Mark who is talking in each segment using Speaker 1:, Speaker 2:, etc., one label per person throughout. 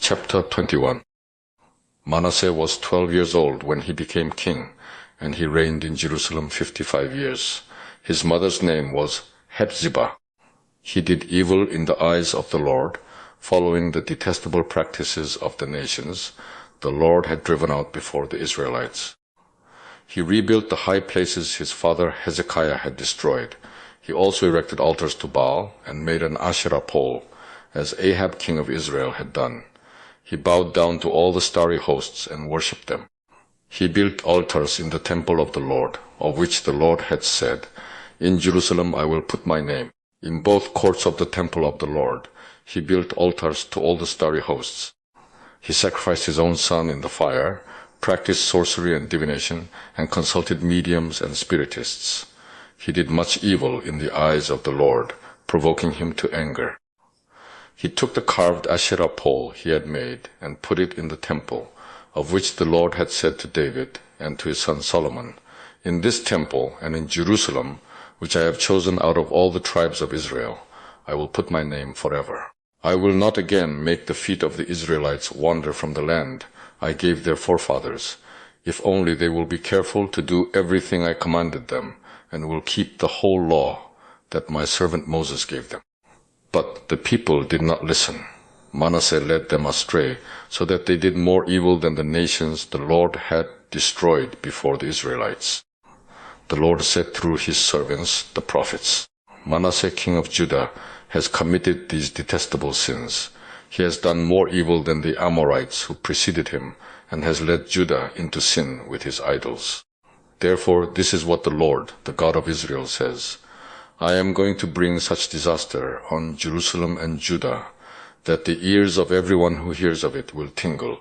Speaker 1: Chapter 21. Manasseh was 12 years old when he became king, and he reigned in Jerusalem 55 years. His mother's name was Hephzibah. He did evil in the eyes of the Lord, following the detestable practices of the nations the Lord had driven out before the Israelites. He rebuilt the high places his father Hezekiah had destroyed. He also erected altars to Baal and made an Asherah pole, as Ahab king of Israel had done. He bowed down to all the starry hosts and worshipped them. He built altars in the temple of the Lord, of which the Lord had said, "In Jerusalem I will put my name." In both courts of the temple of the Lord, he built altars to all the starry hosts. He sacrificed his own son in the fire, practiced sorcery and divination, and consulted mediums and spiritists. He did much evil in the eyes of the Lord, provoking him to anger. He took the carved Asherah pole he had made and put it in the temple, of which the Lord had said to David and to his son Solomon, "In this temple and in Jerusalem, which I have chosen out of all the tribes of Israel, I will put my name forever. I will not again make the feet of the Israelites wander from the land I gave their forefathers, if only they will be careful to do everything I commanded them, and will keep the whole law that my servant Moses gave them." But the people did not listen. Manasseh led them astray, so that they did more evil than the nations the Lord had destroyed before the Israelites. The Lord said through his servants, the prophets, "Manasseh king of Judah has committed these detestable sins. He has done more evil than the Amorites who preceded him, and has led Judah into sin with his idols. Therefore this is what the Lord, the God of Israel, says, I am going to bring such disaster on Jerusalem and Judah that the ears of everyone who hears of it will tingle.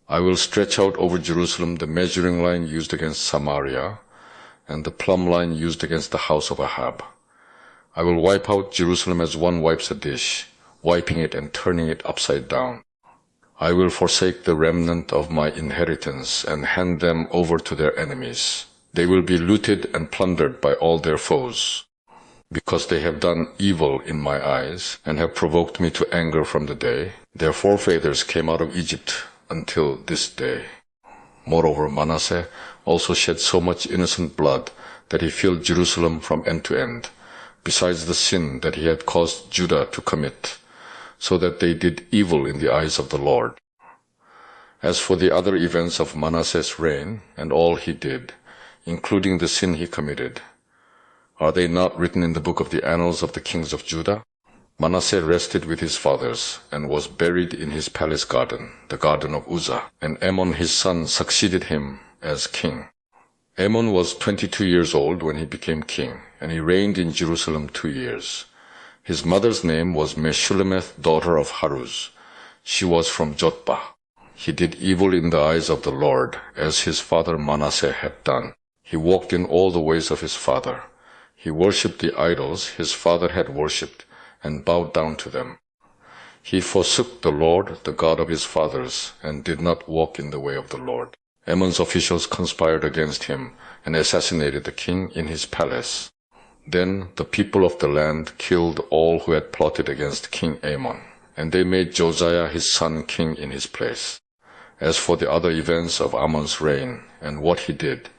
Speaker 1: I will stretch out over Jerusalem the measuring line used against Samaria and the plumb line used against the house of Ahab. I will wipe out Jerusalem as one wipes a dish, wiping it and turning it upside down. I will forsake the remnant of my inheritance and hand them over to their enemies. They will be looted and plundered by all their foes, because they have done evil in my eyes and have provoked me to anger from the day their forefathers came out of Egypt until this day. Moreover, Manasseh also shed so much innocent blood that he filled Jerusalem from end to end, besides the sin that he had caused Judah to commit, so that they did evil in the eyes of the Lord. As for the other events of Manasseh's reign and all he did, including the sin he committed, are they not written in the book of the annals of the kings of Judah? Manasseh rested with his fathers and was buried in his palace garden, the garden of Uzzah, and Amon his son succeeded him as king. Amon was 22 years old when he became king, and he reigned in Jerusalem 2 years. His mother's name was Meshullemeth, daughter of Haruz. She was from Jotbah. He did evil in the eyes of the Lord, as his father Manasseh had done. He walked in all the ways of his father. He worshipped the idols his father had worshipped, and bowed down to them. He forsook the Lord, the God of his fathers, and did not walk in the way of the Lord. Amon's officials conspired against him, and assassinated the king in his palace. Then the people of the land killed all who had plotted against King Amon, and they made Josiah his son king in his place. As for the other events of Amon's reign, and what he did,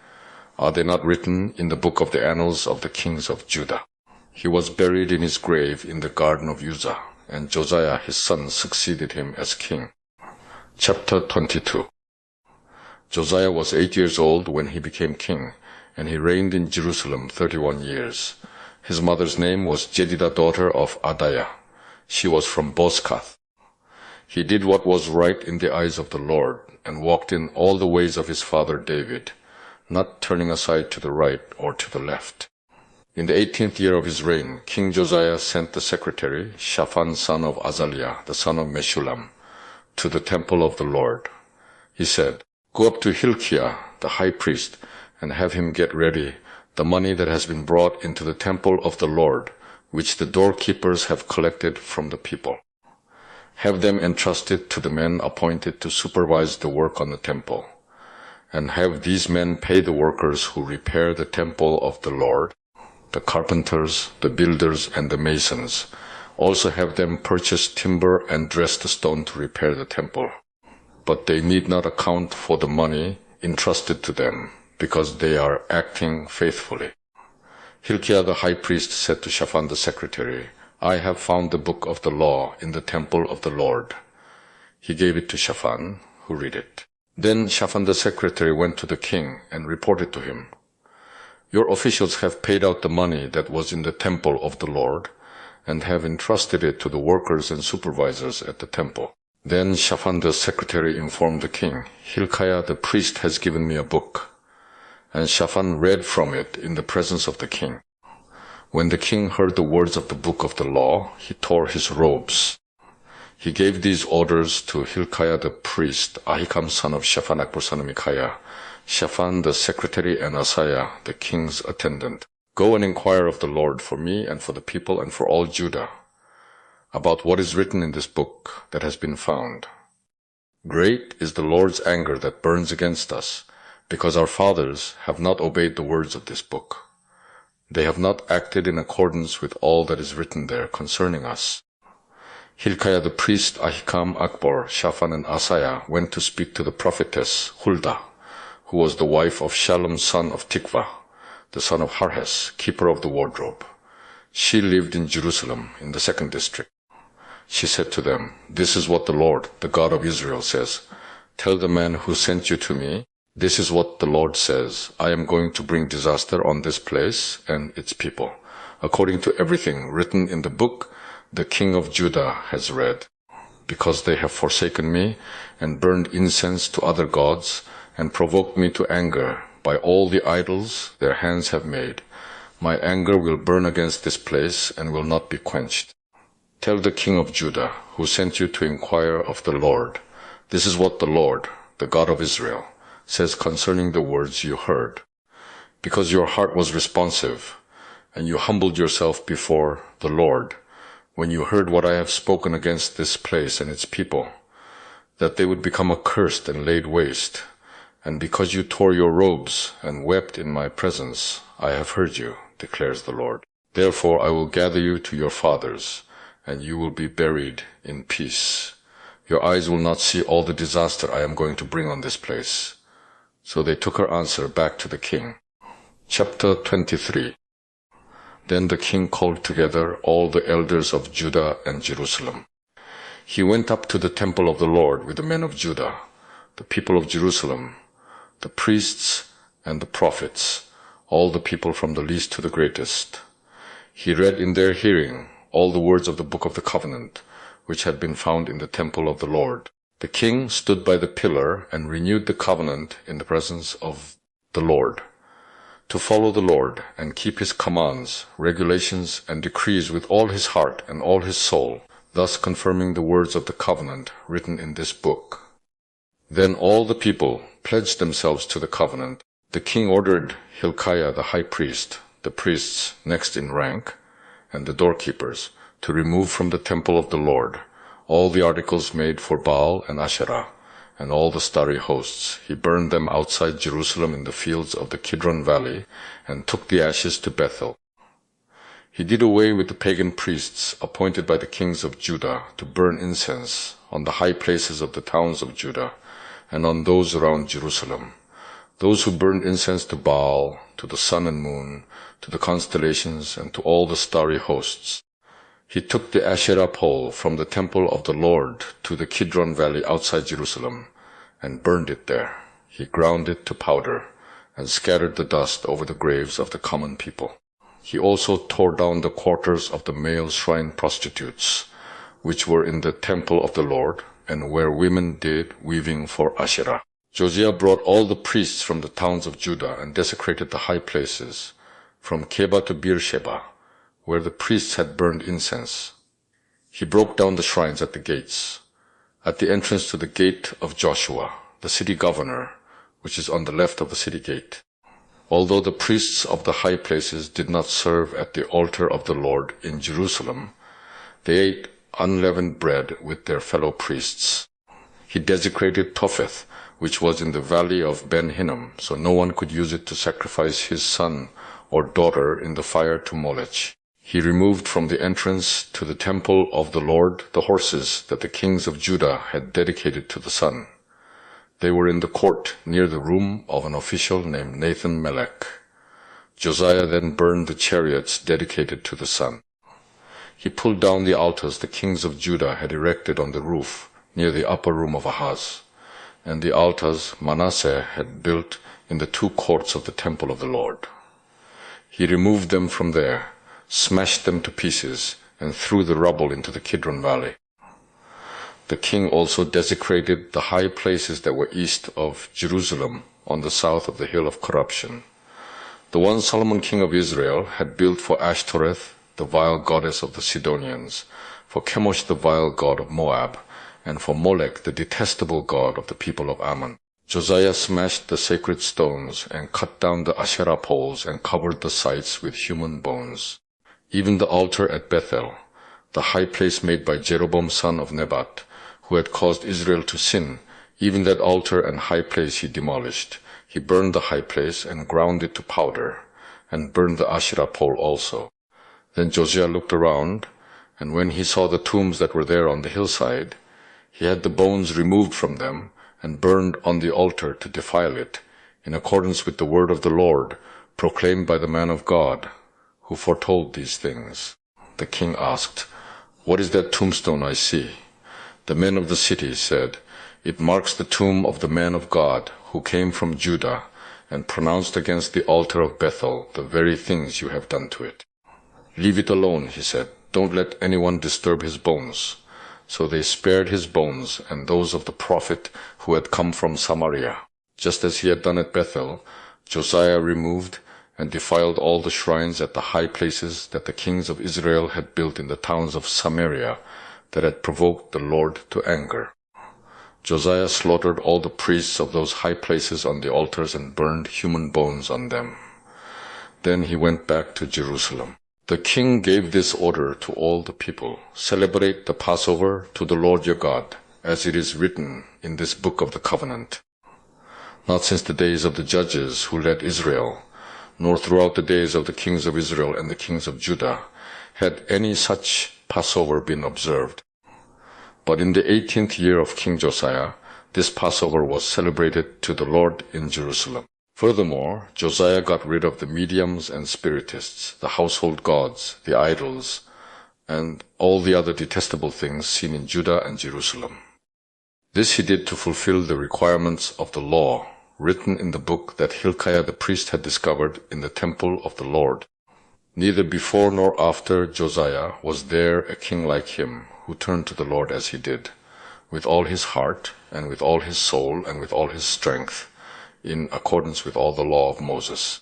Speaker 1: are they not written in the book of the annals of the kings of Judah? He was buried in his grave in the garden of Uzzah, and Josiah his son succeeded him as king. Chapter 22. Josiah was 8 years old when he became king, and he reigned in Jerusalem 31 years. His mother's name was Jedidah, daughter of Adaiah. She was from Bozkath. He did what was right in the eyes of the Lord, and walked in all the ways of his father David, not turning aside to the right or to the left. In the 18th year of his reign, King Josiah sent the secretary, Shaphan son of Azaliah, the son of Meshullam, to the temple of the Lord. He said, "Go up to Hilkiah, the high priest, and have him get ready the money that has been brought into the temple of the Lord, which the doorkeepers have collected from the people. Have them entrusted to the men appointed to supervise the work on the temple, and have these men pay the workers who repair the temple of the Lord, the carpenters, the builders, and the masons, Also have them purchase timber and dress the stone to repair the temple. But they need not account for the money entrusted to them, because they are acting faithfully. Hilkiah the high priest said to Shaphan the secretary, I have found the book of the law in the temple of the Lord. He gave it to Shaphan, who read it. Then Shaphan the secretary went to the king and reported to him, Your officials have paid out the money that was in the temple of the Lord, and have entrusted it to the workers and supervisors at the temple. Then Shaphan the secretary informed the king, Hilkiah the priest has given me a book. And Shaphan read from it in the presence of the king. When the king heard the words of the book of the law, he tore his robes. He gave these orders to Hilkiah the priest, Ahikam son of Shaphan, Akbor son of Micaiah, Shaphan the secretary, and Asaiah the king's attendant. Go and inquire of the Lord for me and for the people and for all Judah about what is written in this book that has been found. Great is the Lord's anger that burns against us, because our fathers have not obeyed the words of this book. They have not acted in accordance with all that is written there concerning us. Hilkiah the priest, Ahikam, Akbor, Shaphan, and Asaiah went to speak to the prophetess Huldah, who was the wife of Shallum son of Tikvah, the son of Harhes, keeper of the wardrobe. She lived in Jerusalem, in the 2nd district. She said to them, This is what the Lord, the God of Israel, says. Tell the man who sent you to me, This is what the Lord says. I am going to bring disaster on this place and its people, according to everything written in the book the king of Judah has read, because they have forsaken me and burned incense to other gods and provoked me to anger by all the idols their hands have made. My anger will burn against this place and will not be quenched. Tell the king of Judah, who sent you to inquire of the Lord, This is what the Lord, the God of Israel, says concerning the words you heard. Because your heart was responsive, and you humbled yourself before the Lord, when you heard what I have spoken against this place and its people, that they would become accursed and laid waste, and because you tore your robes and wept in my presence, I have heard you, declares the Lord. Therefore I will gather you to your fathers, and you will be buried in peace. Your eyes will not see all the disaster I am going to bring on this place. So they took her answer back to the king. Chapter 23. Then the king called together all the elders of Judah and Jerusalem. He went up to the temple of the Lord with the men of Judah, the people of Jerusalem, the priests and the prophets, all the people from the least to the greatest. He read in their hearing all the words of the book of the covenant, which had been found in the temple of the Lord. The king stood by the pillar and renewed the covenant in the presence of the Lord, to follow the Lord and keep his commands, regulations, and decrees with all his heart and all his soul, thus confirming the words of the covenant written in this book. Then all the people pledged themselves to the covenant. The king ordered Hilkiah the high priest, the priests next in rank, and the doorkeepers, to remove from the temple of the Lord all the articles made for Baal and Asherah, and all the starry hosts. He burned them outside Jerusalem in the fields of the Kidron Valley, and took the ashes to Bethel. He did away with the pagan priests appointed by the kings of Judah to burn incense on the high places of the towns of Judah, and on those around Jerusalem, those who burned incense to Baal, to the sun and moon, to the constellations, and to all the starry hosts. He took the Asherah pole from the temple of the Lord to the Kidron Valley outside Jerusalem, and burned it there. He ground it to powder, and scattered the dust over the graves of the common people. He also tore down the quarters of the male shrine prostitutes, which were in the temple of the Lord, and where women did weaving for Asherah. Josiah brought all the priests from the towns of Judah and desecrated the high places, from Keba to Beersheba, where the priests had burned incense. He broke down the shrines at the gates, at the entrance to the gate of Joshua, the city governor, which is on the left of the city gate. Although the priests of the high places did not serve at the altar of the Lord in Jerusalem, they ate unleavened bread with their fellow priests. He desecrated Topheth, which was in the valley of Ben Hinnom, so no one could use it to sacrifice his son or daughter in the fire to Molech. He removed from the entrance to the temple of the Lord the horses that the kings of Judah had dedicated to the sun. They were in the court near the room of an official named Nathan-Melech. Josiah then burned the chariots dedicated to the sun. He pulled down the altars the kings of Judah had erected on the roof near the upper room of Ahaz, and the altars Manasseh had built in the two courts of the temple of the Lord. He removed them from there, smashed them to pieces, and threw the rubble into the Kidron Valley. The king also desecrated the high places that were east of Jerusalem on the south of the hill of corruption. The one Solomon king of Israel had built for Ashtoreth, the vile goddess of the Sidonians, for Chemosh the vile god of Moab, and for Molech the detestable god of the people of Ammon. Josiah smashed the sacred stones and cut down the Asherah poles and covered the sites with human bones. Even the altar at Bethel, the high place made by Jeroboam son of Nebat, who had caused Israel to sin, even that altar and high place he demolished. He burned the high place and ground it to powder, and burned the Asherah pole also. Then Josiah looked around, and when he saw the tombs that were there on the hillside, he had the bones removed from them and burned on the altar to defile it, in accordance with the word of the Lord, proclaimed by the man of God, who foretold these things. The king asked, "What is that tombstone I see?" The men of the city said, "It marks the tomb of the man of God, who came from Judah, and pronounced against the altar of Bethel the very things you have done to it." "Leave it alone," he said. "Don't let anyone disturb his bones." So they spared his bones and those of the prophet who had come from Samaria. Just as he had done at Bethel, Josiah removed and defiled all the shrines at the high places that the kings of Israel had built in the towns of Samaria that had provoked the Lord to anger. Josiah slaughtered all the priests of those high places on the altars and burned human bones on them. Then he went back to Jerusalem. The king gave this order to all the people: "Celebrate the Passover to the Lord your God, as it is written in this book of the covenant. Not since the days of the judges who led Israel, nor throughout the days of the kings of Israel and the kings of Judah, had any such Passover been observed. But in the 18th year of King Josiah, this Passover was celebrated to the Lord in Jerusalem." Furthermore, Josiah got rid of the mediums and spiritists, the household gods, the idols, and all the other detestable things seen in Judah and Jerusalem. This he did to fulfill the requirements of the law written in the book that Hilkiah the priest had discovered in the temple of the Lord. Neither before nor after Josiah was there a king like him, who turned to the Lord as he did, with all his heart, and with all his soul, and with all his strength, in accordance with all the law of Moses.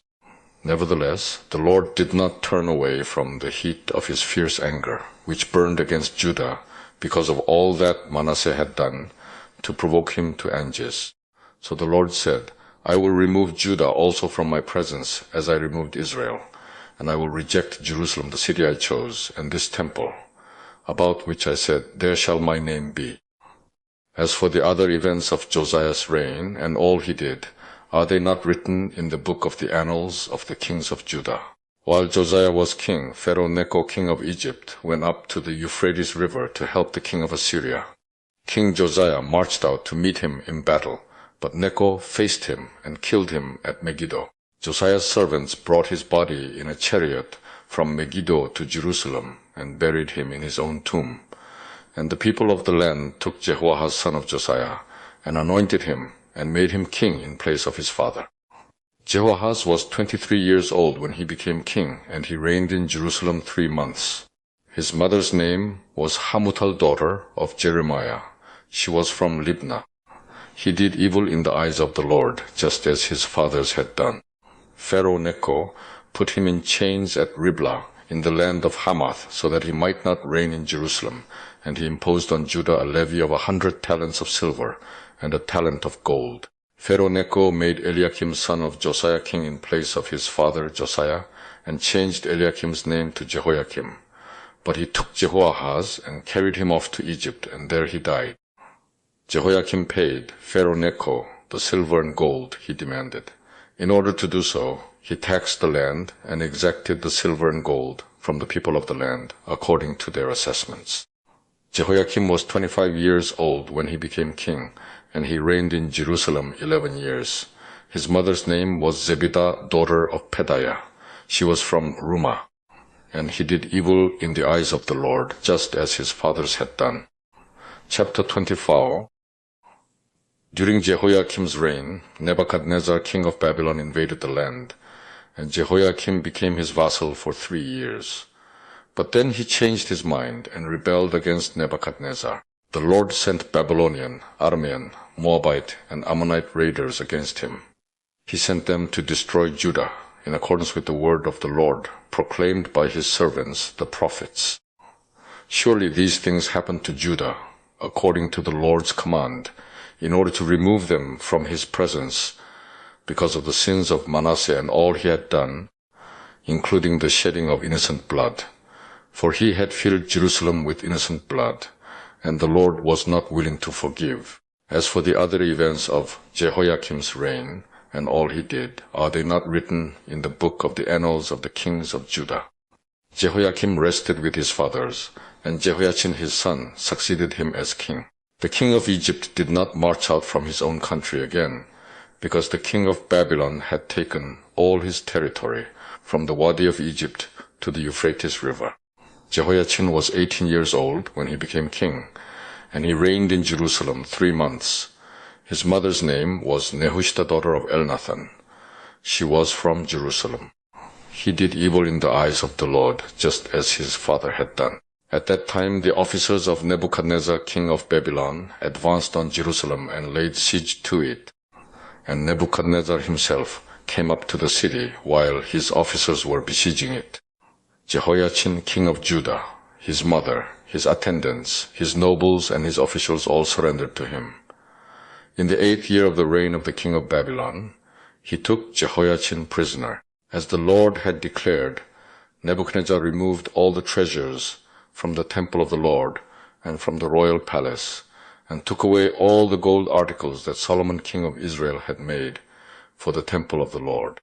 Speaker 1: Nevertheless, the Lord did not turn away from the heat of his fierce anger, which burned against Judah, because of all that Manasseh had done, to provoke him to anguish. So the Lord said, "I will remove Judah also from my presence, as I removed Israel, and I will reject Jerusalem, the city I chose, and this temple, about which I said, 'There shall my name be.'" As for the other events of Josiah's reign, and all he did, are they not written in the book of the annals of the kings of Judah? While Josiah was king, Pharaoh Necho, king of Egypt, went up to the Euphrates River to help the king of Assyria. King Josiah marched out to meet him in battle, but Necho faced him and killed him at Megiddo. Josiah's servants brought his body in a chariot from Megiddo to Jerusalem and buried him in his own tomb. And the people of the land took Jehoahaz son of Josiah and anointed him and made him king in place of his father. Jehoahaz was 23 years old when he became king, and he reigned in Jerusalem 3 months. His mother's name was Hamutal, daughter of Jeremiah. She was from Libnah. He did evil in the eyes of the Lord, just as his fathers had done. Pharaoh Necho put him in chains at Riblah in the land of Hamath, so that he might not reign in Jerusalem, and he imposed on Judah a levy of 100 talents of silver and a talent of gold. Pharaoh Necho made Eliakim son of Josiah king in place of his father Josiah, and changed Eliakim's name to Jehoiakim. But he took Jehoahaz and carried him off to Egypt, and there he died. Jehoiakim paid Pharaoh Necho the silver and gold he demanded. In order to do so, he taxed the land and exacted the silver and gold from the people of the land, according to their assessments. Jehoiakim was 25 years old when he became king, and he reigned in Jerusalem 11 years. His mother's name was Zebidah, daughter of Pedaiah. She was from Rumah, and he did evil in the eyes of the Lord, just as his fathers had done. Chapter 24. During Jehoiakim's reign, Nebuchadnezzar, king of Babylon, invaded the land, and Jehoiakim became his vassal for 3 years. But then he changed his mind and rebelled against Nebuchadnezzar. The Lord sent Babylonian, Aramean, Moabite, and Ammonite raiders against him. He sent them to destroy Judah, in accordance with the word of the Lord, proclaimed by his servants, the prophets. Surely these things happened to Judah, according to the Lord's command, in order to remove them from his presence, because of the sins of Manasseh and all he had done, including the shedding of innocent blood. For he had filled Jerusalem with innocent blood, and the Lord was not willing to forgive. As for the other events of Jehoiakim's reign, and all he did, are they not written in the book of the annals of the kings of Judah? Jehoiakim rested with his fathers, and Jehoiachin his son succeeded him as king. The king of Egypt did not march out from his own country again, because the king of Babylon had taken all his territory, from the Wadi of Egypt to the Euphrates River. Jehoiachin was 18 years old when he became king, and he reigned in Jerusalem 3 months. His mother's name was Nehushta, daughter of Elnathan. She was from Jerusalem. He did evil in the eyes of the Lord, just as his father had done. At that time the officers of Nebuchadnezzar, king of Babylon, advanced on Jerusalem and laid siege to it. And Nebuchadnezzar himself came up to the city while his officers were besieging it. Jehoiachin, king of Judah, his mother, his attendants, his nobles, and his officials all surrendered to him. In the 8th year of the reign of the king of Babylon, he took Jehoiachin prisoner. As the Lord had declared, Nebuchadnezzar removed all the treasures from the temple of the Lord and from the royal palace, and took away all the gold articles that Solomon king of Israel had made for the temple of the Lord.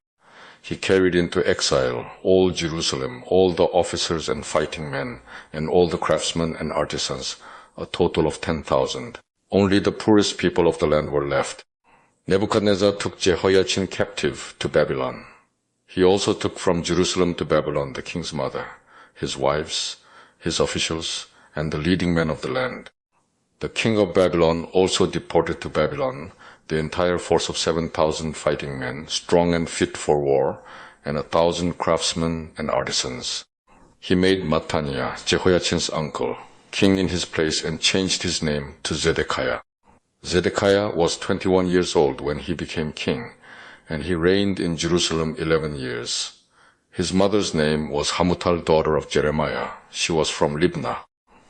Speaker 1: He carried into exile all Jerusalem, all the officers and fighting men, and all the craftsmen and artisans, a total of 10,000. Only the poorest people of the land were left. Nebuchadnezzar took Jehoiachin captive to Babylon. He also took from Jerusalem to Babylon the king's mother, his wives, his officials, and the leading men of the land. The king of Babylon also deported to Babylon the entire force of 7,000 fighting men, strong and fit for war, and 1,000 craftsmen and artisans. He made Mattaniah, Jehoiachin's uncle, king in his place, and changed his name to Zedekiah. Zedekiah was 21 years old when he became king, and he reigned in Jerusalem 11 years. His mother's name was Hamutal, daughter of Jeremiah. She was from Libnah.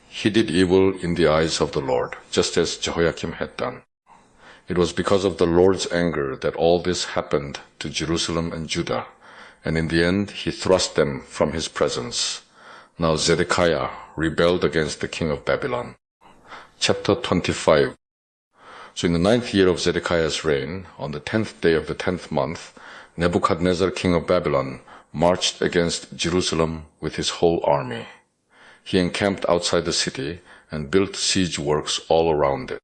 Speaker 1: He did evil in the eyes of the Lord, just as Jehoiakim had done. It was because of the Lord's anger that all this happened to Jerusalem and Judah, and in the end he thrust them from his presence. Now Zedekiah rebelled against the king of Babylon. Chapter 25. So in the 9th year of Zedekiah's reign, on the 10th day of the 10th month, Nebuchadnezzar, king of Babylon, marched against Jerusalem with his whole army. He encamped outside the city and built siege works all around it.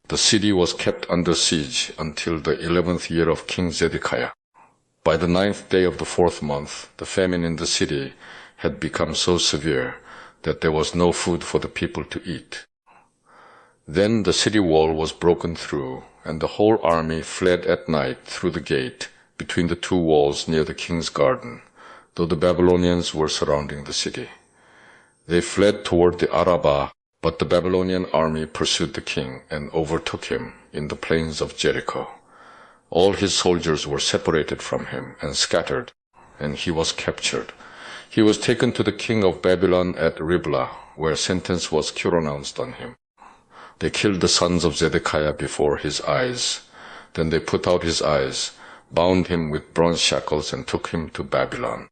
Speaker 1: The city was kept under siege until the 11th year of King Zedekiah. By the 9th day of the 4th month, the famine in the city had become so severe that there was no food for the people to eat. Then the city wall was broken through, and the whole army fled at night through the gate between the 2 walls near the king's garden, though the Babylonians were surrounding the city. They fled toward the Arabah, but the Babylonian army pursued the king and overtook him in the plains of Jericho. All his soldiers were separated from him and scattered, and he was captured. He was taken to the king of Babylon at Riblah, where sentence was pronounced on him. They killed the sons of Zedekiah before his eyes. Then they put out his eyes, bound him with bronze shackles, and took him to Babylon.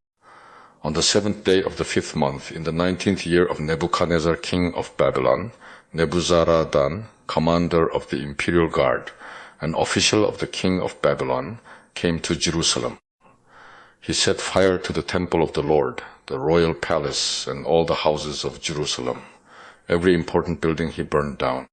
Speaker 1: On the 7th day of the 5th month, in the 19th year of Nebuchadnezzar, king of Babylon, Nebuzaradan, commander of the imperial guard, an official of the king of Babylon, came to Jerusalem. He set fire to the temple of the Lord, the royal palace, and all the houses of Jerusalem. Every important building he burned down.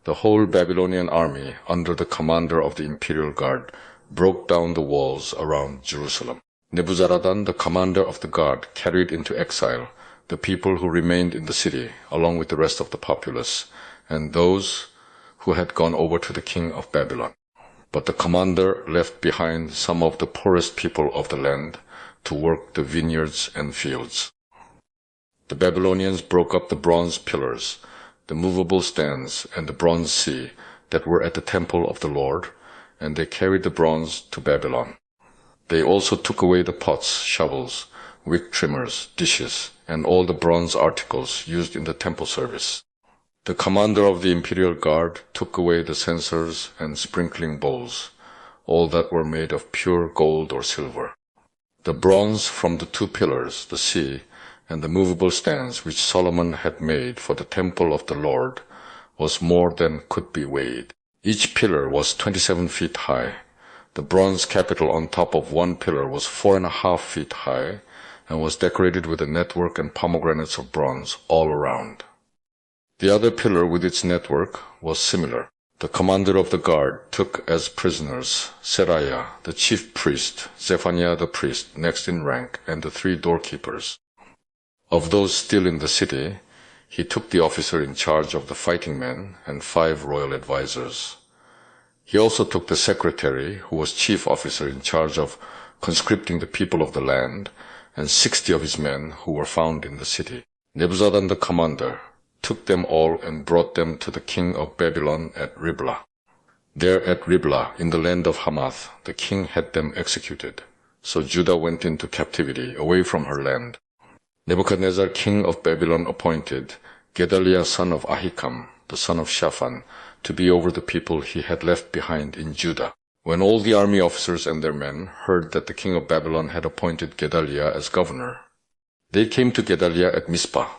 Speaker 1: The whole Babylonian army, under the commander of the imperial guard, broke down the walls around Jerusalem. Nebuzaradan, the commander of the guard, carried into exile the people who remained in the city, along with the rest of the populace, and those who had gone over to the king of Babylon. But the commander left behind some of the poorest people of the land to work the vineyards and fields. The Babylonians broke up the bronze pillars, the movable stands, and the bronze sea that were at the temple of the Lord, and they carried the bronze to Babylon. They also took away the pots, shovels, wick trimmers, dishes, and all the bronze articles used in the temple service. The commander of the imperial guard took away the censers and sprinkling bowls, all that were made of pure gold or silver. The bronze from the 2 pillars, the sea, and the movable stands which Solomon had made for the temple of the Lord was more than could be weighed. Each pillar was 27 feet high. The bronze capital on top of one pillar was 4.5 feet high and was decorated with a network and pomegranates of bronze all around. The other pillar with its network was similar. The commander of the guard took as prisoners Seraiah, the chief priest, Zephaniah the priest, next in rank, and the 3 doorkeepers. Of those still in the city, he took the officer in charge of the fighting men and 5 royal advisers. He also took the secretary, who was chief officer in charge of conscripting the people of the land, and 60 of his men who were found in the city. Nebuzaradan the commander took them all and brought them to the king of Babylon at Riblah. There at Riblah, in the land of Hamath, the king had them executed. So Judah went into captivity away from her land. Nebuchadnezzar, king of Babylon, appointed Gedaliah son of Ahikam, the son of Shaphan, to be over the people he had left behind in Judah. When all the army officers and their men heard that the king of Babylon had appointed Gedaliah as governor, they came to Gedaliah at Mizpah.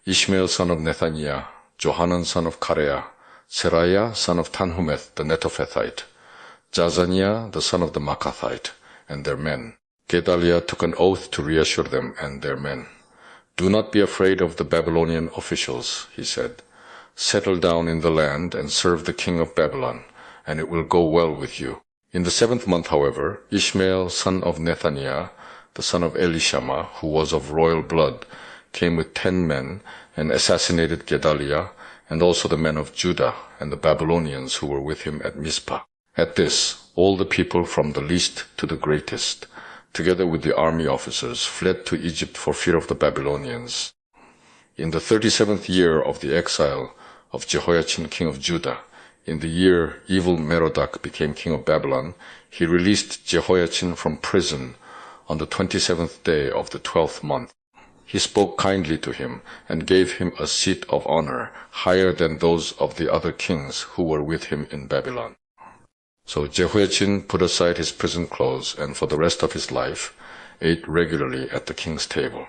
Speaker 1: Ishmael son of Nethaniah, Johanan son of Kareah, Seraiah son of Tanhumeth the Netophathite, Jazaniah the son of the Makathite, and their men. Gedaliah took an oath to reassure them and their men. "Do not be afraid of the Babylonian officials," he said. "Settle down in the land and serve the king of Babylon, and it will go well with you." In the 7th month, however, Ishmael son of Nethaniah, the son of Elishama, who was of royal blood, came with 10 men and assassinated Gedaliah and also the men of Judah and the Babylonians who were with him at Mizpah. At this, all the people from the least to the greatest, together with the army officers, fled to Egypt for fear of the Babylonians. In the 37th year of the exile of Jehoiachin king of Judah, in the year evil Merodach became king of Babylon, he released Jehoiachin from prison on the 27th day of the 12th month. He spoke kindly to him and gave him a seat of honor higher than those of the other kings who were with him in Babylon. So Jehoiachin put aside his prison clothes and for the rest of his life ate regularly at the king's table.